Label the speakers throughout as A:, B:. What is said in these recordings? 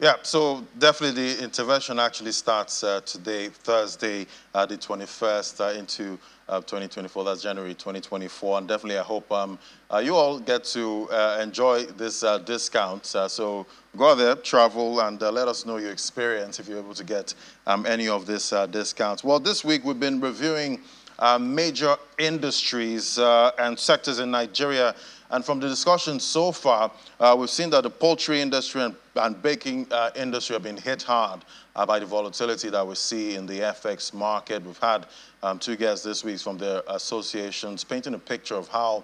A: Yeah, so definitely the intervention actually starts today, Thursday, the 21st, into 2024. That's January 2024. And definitely I hope you all get to enjoy this discount. So go out there, travel, and let us know your experience if you're able to get any of this discounts. Well, this week we've been reviewing major industries and sectors in Nigeria. And from the discussion so far, we've seen that the poultry industry and baking industry have been hit hard by the volatility that we see in the FX market. We've had two guests this week from their associations painting a picture of how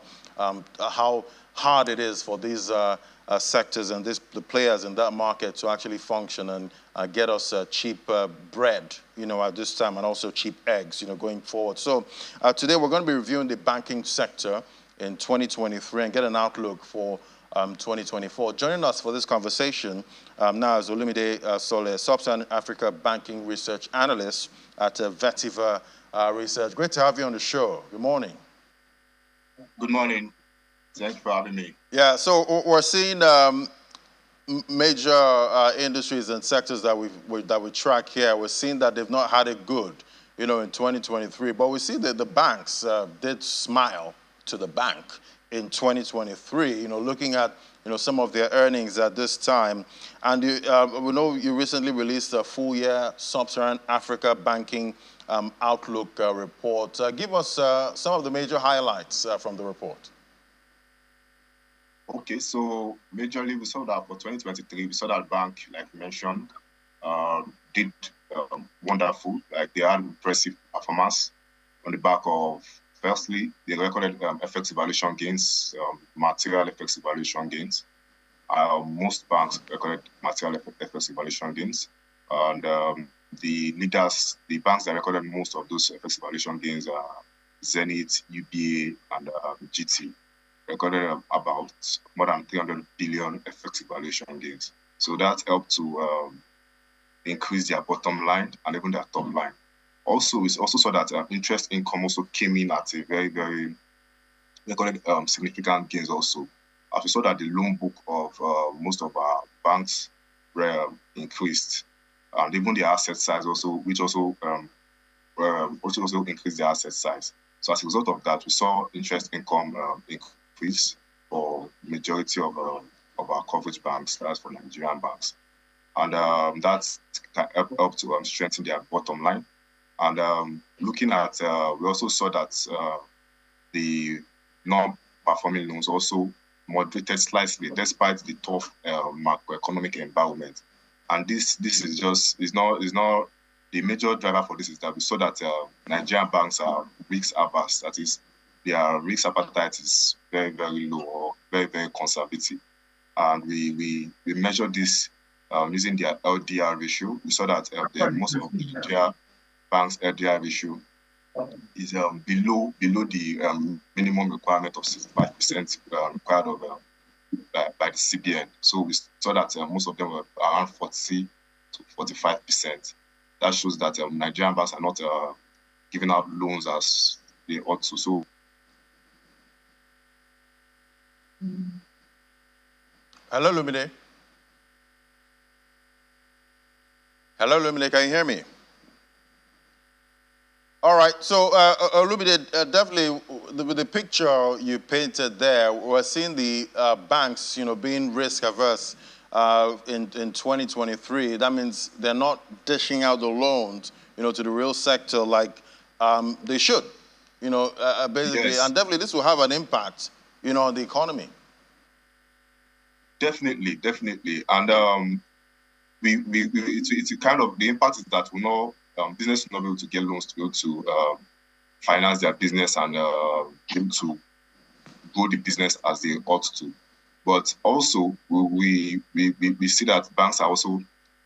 A: hard it is for these sectors and the players in that market to actually function and get us cheap bread, at this time, and also cheap eggs, going forward. So today we're going to be reviewing the banking sector in 2023 and get an outlook for 2024. Joining us for this conversation now is Olumide Sole, Sub-Saharan Africa Banking Research Analyst at Vetiva Research. Great to have you on the show. Good morning.
B: Good morning. Thanks for having me.
A: Yeah, so we're seeing major industries and sectors that we track here. We're seeing that they've not had it good, in 2023. But we see that the banks did smile to the bank in 2023, looking at, some of their earnings at this time. And we know you recently released a full-year Sub-Saharan Africa Banking Outlook report. Give us some of the major highlights from the report.
B: Okay, so majorly we saw that for 2023, we saw that bank, like you mentioned, did wonderful. Like they had impressive performance on the back of, firstly, they recorded FX evaluation gains, material FX evaluation gains. Most banks recorded material FX evaluation gains. And the banks that recorded most of those FX evaluation gains are Zenith, UBA, and GT. Recorded about more than 300 billion FX evaluation gains. So that helped to increase their bottom line and even their top line. Also, we also saw that interest income also came in at a very, very recorded significant gains also. As we saw that the loan book of most of our banks were increased, and even the asset size also, which also increased the asset size. So as a result of that, we saw interest income increase for majority of our coverage banks, that's for Nigerian banks. And that's helped to strengthen their bottom line. And looking at, we also saw that the non-performing loans also moderated slightly despite the tough macroeconomic environment. And this is not the major driver for this is that we saw that Nigerian banks are risk averse. That is, their risk appetite is very, very low or very, very conservative. And we measured this using their LDR ratio. We saw that most of the Nigeria banks' LDR ratio is below the minimum requirement of 65% required of by the CBN. So we saw that most of them were around 40 to 45%. That shows that Nigerian banks are not giving out loans as they ought to. So.
A: Hello, Lumine. Hello, Lumine. Can you hear me? All right. So, Lumine, definitely with the picture you painted there, we're seeing the banks, being risk averse in 2023. That means they're not dishing out the loans, to the real sector like they should, basically. Yes. And definitely this will have an impact, on the economy.
B: Definitely. And it's kind of, the impact is that business will not be able to get loans to be able to finance their business and be able to grow the business as they ought to. But also, we see that banks are also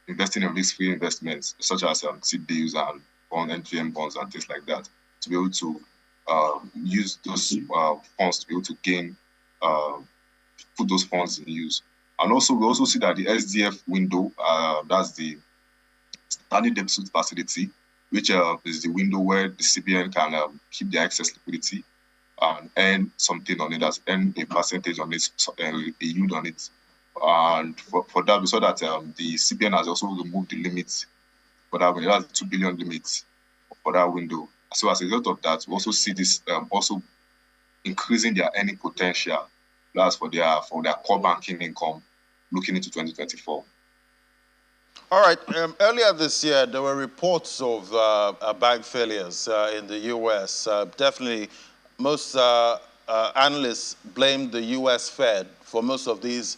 B: investing in risk-free investments, such as T-bills and NGM bonds and things like that, to be able to use those funds to be able to gain, put those funds in use. And also, we also see that the SDF window, that's the standing deposit facility, which is the window where the CBN can keep their excess liquidity and earn something on it, earn a percentage on it, a yield on it. And for that, we saw that the CBN has also removed the limit for that window. That's the 2 billion limit for that window. So as a result of that, we also see this also increasing their earning potential. That's for their core banking income looking into 2024.
A: All right. Earlier this year, there were reports of bank failures in the U.S. Definitely, most analysts blamed the U.S. Fed for most of these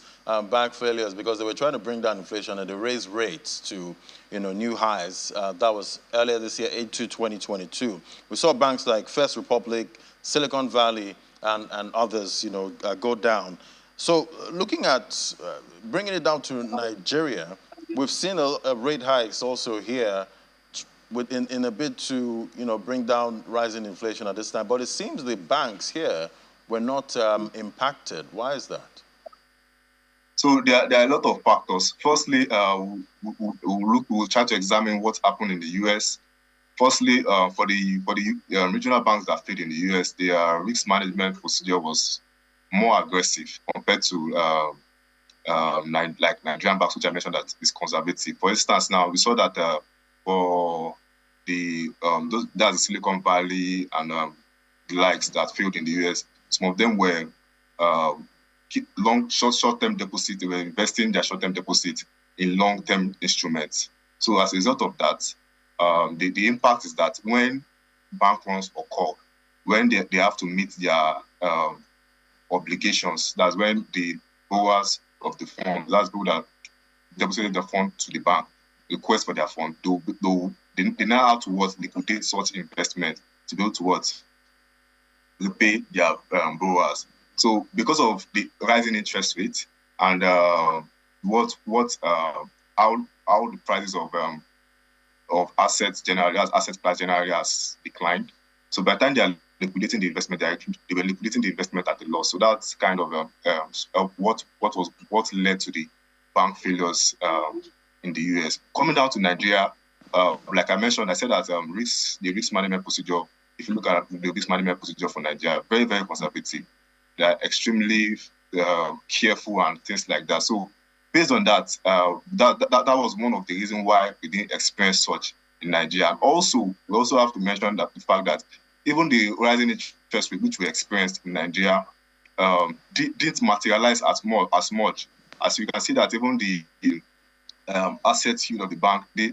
A: bank failures because they were trying to bring down inflation and they raised rates to new highs. That was earlier this year, into 2022. We saw banks like First Republic, Silicon Valley, and others, go down. So looking at bringing it down to Nigeria, we've seen a rate hikes also here in a bid to bring down rising inflation at this time. But it seems the banks here were not impacted. Why is that?
B: So there are a lot of factors. Firstly, we'll try to examine what happened in the U.S. Firstly, for the regional banks that failed in the U.S., their risk management procedure was more aggressive compared to like Nigerian banks, which I mentioned that is conservative. For instance, now we saw that for that's the Silicon Valley and the likes that failed in the US. Some of them were short-term deposits. They were investing their short-term deposits in long-term instruments. So as a result of that, the impact is that when bank runs occur, when they have to meet their obligations, that's when the borrowers of the fund, that's people that deposited the fund to the bank, request for their fund, they now have to liquidate such investment to be able to repay their borrowers. So because of the rising interest rate and how the prices of assets generally, as asset class generally has declined. So by the time they are liquidating the investment, they were liquidating the investment at a loss. So that's kind of what led to the bank failures in the US. Coming down to Nigeria, like I mentioned, I said that the risk management procedure. If you look at the risk management procedure for Nigeria, very, very conservative. They are extremely careful and things like that. So based on that, that was one of the reasons why we didn't experience such in Nigeria. Also, we also have to mention that the fact that even the rising interest rate which we experienced in Nigeria didn't materialize as much. As you can see that even the asset yield of the bank, they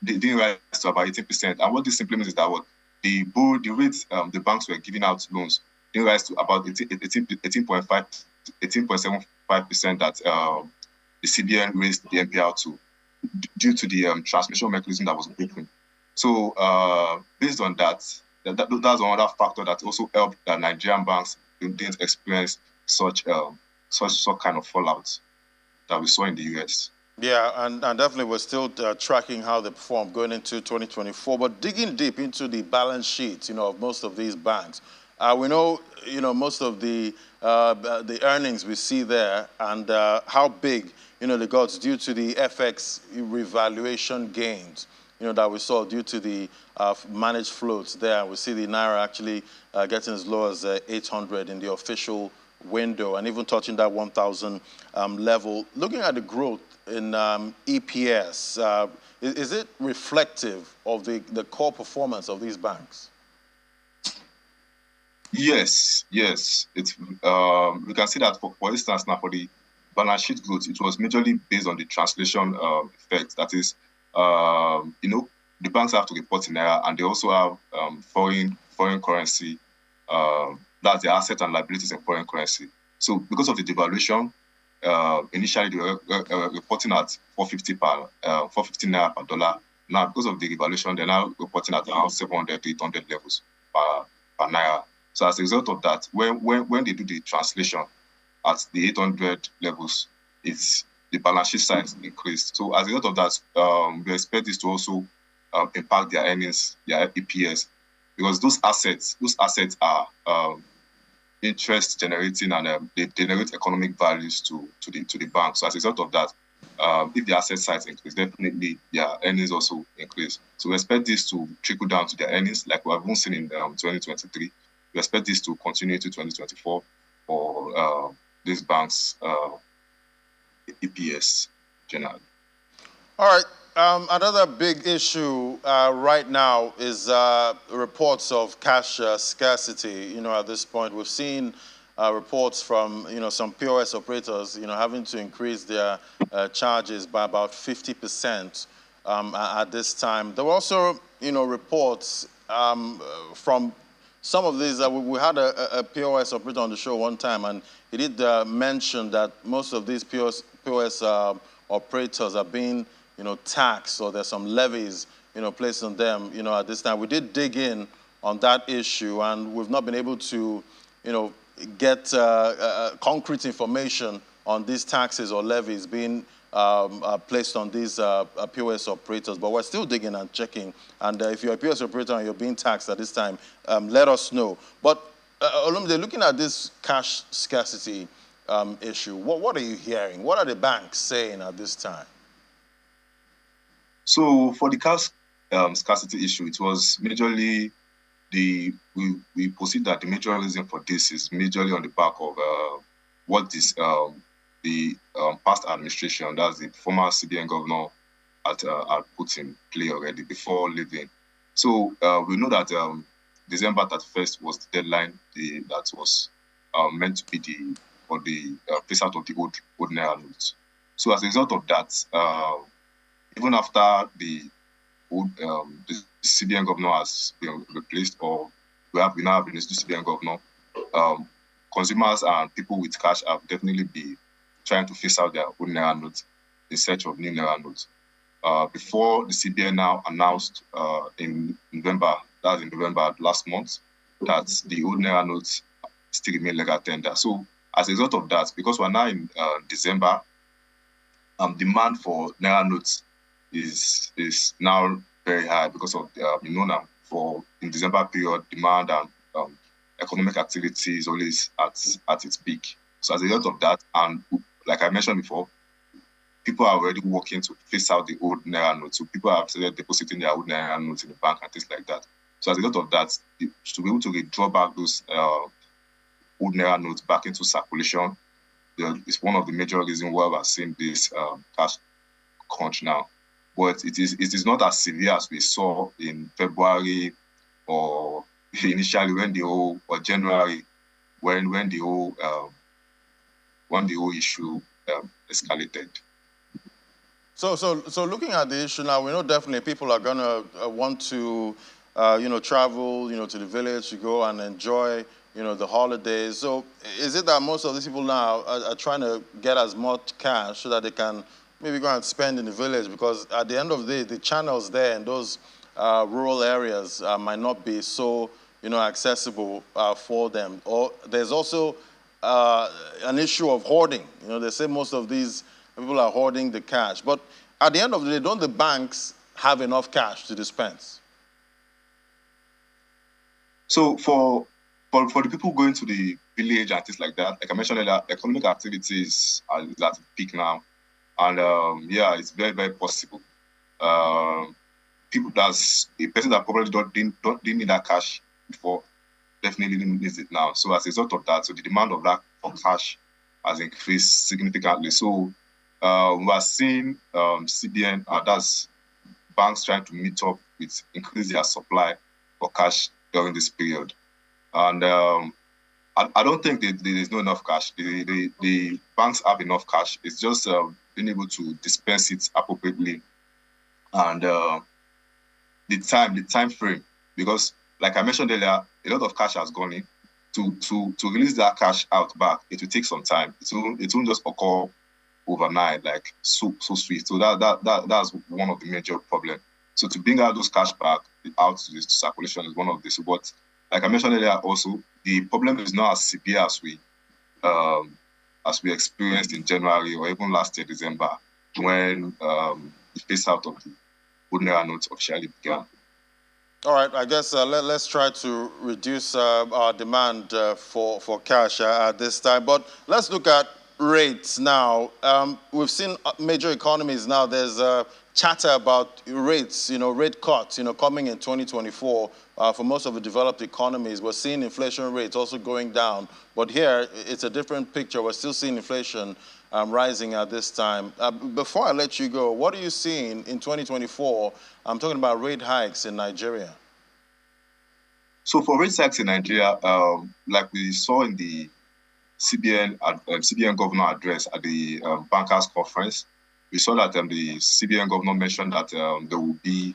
B: didn't rise to about 18%. And what this simply means is that the rates the banks were giving out loans didn't rise to about 18.75% that the CBN raised the MPR to due to the transmission mechanism that was broken. So based on that's another factor that also helped that Nigerian banks didn't experience such kind of fallout that we saw in the US.
A: Yeah, and definitely we're still tracking how they perform going into 2024. But digging deep into the balance sheets, of most of these banks, we know, most of the earnings we see there and how big, they got due to the FX revaluation gains, that we saw due to the managed floats there. We see the Naira actually getting as low as 800 in the official window and even touching that 1,000 level. Looking at the growth in EPS, is it reflective of the core performance of these banks?
B: Yes. It's we can see that for instance now for the balance sheet growth, it was majorly based on the translation effect. That is, the banks have to report in Naira and they also have foreign currency. That's the asset and liabilities in foreign currency. So because of the devaluation, initially they were reporting at 450 Naira per dollar. Now because of the devaluation, they're now reporting at around 700 to 800 levels per Naira. So as a result of that, when they do the translation at the 800 levels, the balance sheet size increased. So as a result of that, we expect this to also impact their earnings, their EPS, because those assets are interest generating and they generate economic values to the bank. So as a result of that, if the asset size increase, definitely their earnings also increase. So we expect this to trickle down to their earnings, like we have been seeing in 2023. We expect this to continue to 2024 for these banks EPS generally.
A: All right. Another big issue right now is reports of cash scarcity. At this point, we've seen reports from, some POS operators, having to increase their charges by about 50% at this time. There were also, reports from some of these. We had a POS operator on the show one time, and he did mention that most of these POS operators are being tax, or there's some levies, placed on them, at this time. We did dig in on that issue, and we've not been able to, get concrete information on these taxes or levies being placed on these POS operators. But we're still digging and checking. And if you're a POS operator and you're being taxed at this time, let us know. But Olumide, looking at this cash scarcity issue, what are you hearing? What are the banks saying at this time?
B: So for the cash scarcity issue, it was majorly we proceed that the major reason for this is majorly on the back of what is the past administration, that's the former CBN governor, had put in play already before leaving. So we know that December 31st was the deadline that was meant to be the phase out of the old naira notes. So as a result of that, even after the CBN governor has been replaced, or we now have a new CBN governor, consumers and people with cash have definitely been trying to phase out their old naira notes in search of new naira notes. Before the CBN now announced in November, that's in November last month, that the old naira notes still remain legal tender. So as a result of that, because we're now in December, demand for naira notes is now very high because of in December period, demand and economic activity is always at its peak. So as a result of that, and like I mentioned before, people are already working to phase out the old naira notes. So people have started depositing their old naira notes in the bank and things like that. So as a result of that, to be able to withdraw back those old naira notes back into circulation, it's one of the major reasons why we're seeing this cash crunch now. But it is not as severe as we saw in February or initially or January when the whole issue escalated.
A: So looking at the issue now, we know definitely people are gonna want to travel to the village to go and enjoy the holidays. So is it that most of these people now are trying to get as much cash so that they can maybe go and spend in the village? Because at the end of the day, the channels there in those rural areas might not be so accessible for them. Or there's also an issue of hoarding. They say most of these people are hoarding the cash. But at the end of the day, don't the banks have enough cash to dispense?
B: So for the people going to the village and things like that, like I mentioned earlier, economic activities are at peak now. And it's very, very possible. A person that probably didn't need that cash before definitely needs it now. So as a result of that, so the demand of that for cash has increased significantly. So we are seeing CBN, that's banks trying to meet up with increase their supply for cash during this period. And I don't think there is not enough cash. The banks have enough cash. It's just being able to dispense it appropriately, and the time frame. Because, like I mentioned earlier, a lot of cash has gone in. To release that cash out back, it will take some time. It won't just occur overnight, like so swift. So that's one of the major problems. So to bring out those cash back out to this circulation is one of this. But like I mentioned earlier, also the problem is not as severe as we experienced in January or even last year, December, when the phase out of the old naira notes officially began.
A: All right, I guess let's try to reduce our demand for cash at this time. But let's look at rates now. We've seen major economies now. There's chatter about rates, rate cuts, coming in 2024 for most of the developed economies. We're seeing inflation rates also going down. But here, it's a different picture. We're still seeing inflation rising at this time. Before I let you go, what are you seeing in 2024? I'm talking about rate hikes in Nigeria.
B: So for rate hikes in Nigeria, like we saw in the CBN governor address at the bankers conference, we saw that the CBN governor mentioned that there will be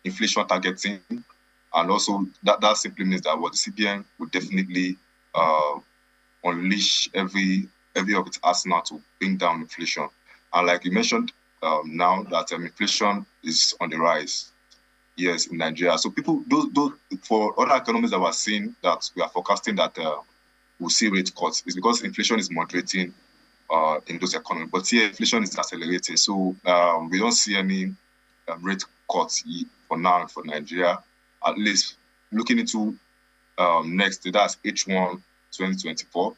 B: inflation targeting, and also that simply means that what the CBN would definitely unleash every of its arsenal to bring down inflation. And like you mentioned now that inflation is on the rise, yes, in Nigeria. So those for other economies that we're seeing that we are forecasting that we'll see rate cuts is because inflation is moderating in those economies. But here, inflation is accelerating. So we don't see any rate cuts for now for Nigeria, at least looking into next, that's H1 2024.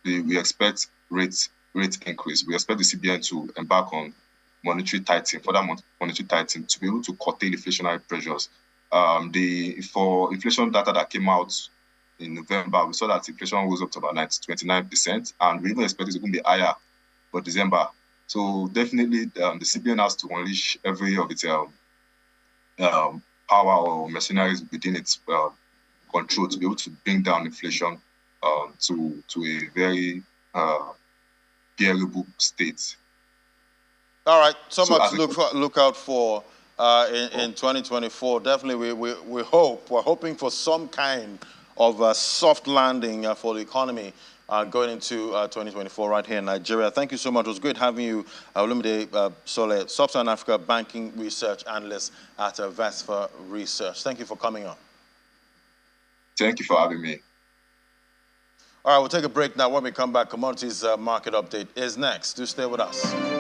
B: We expect rate increase. We expect the CBN to embark on monetary tightening, further monetary tightening, to be able to curtail inflationary pressures. For inflation data that came out in November, we saw that inflation was up to about 29%, and we even expect it to be higher for December. So definitely, the CBN has to unleash every of its power or mercenaries within its control to be able to bring down inflation to a very bearable state.
A: All right, so much to look out for in 2024. Definitely, we're hoping for some kind of a soft landing for the economy going into 2024 right here in Nigeria. Thank you so much. It was great having you, Olumide Sole, Sub-Saharan Africa Banking Research Analyst at Vetiva Research. Thank you for coming on.
B: Thank you for having me.
A: All right, we'll take a break now. When we come back, Commodities Market Update is next. Do stay with us.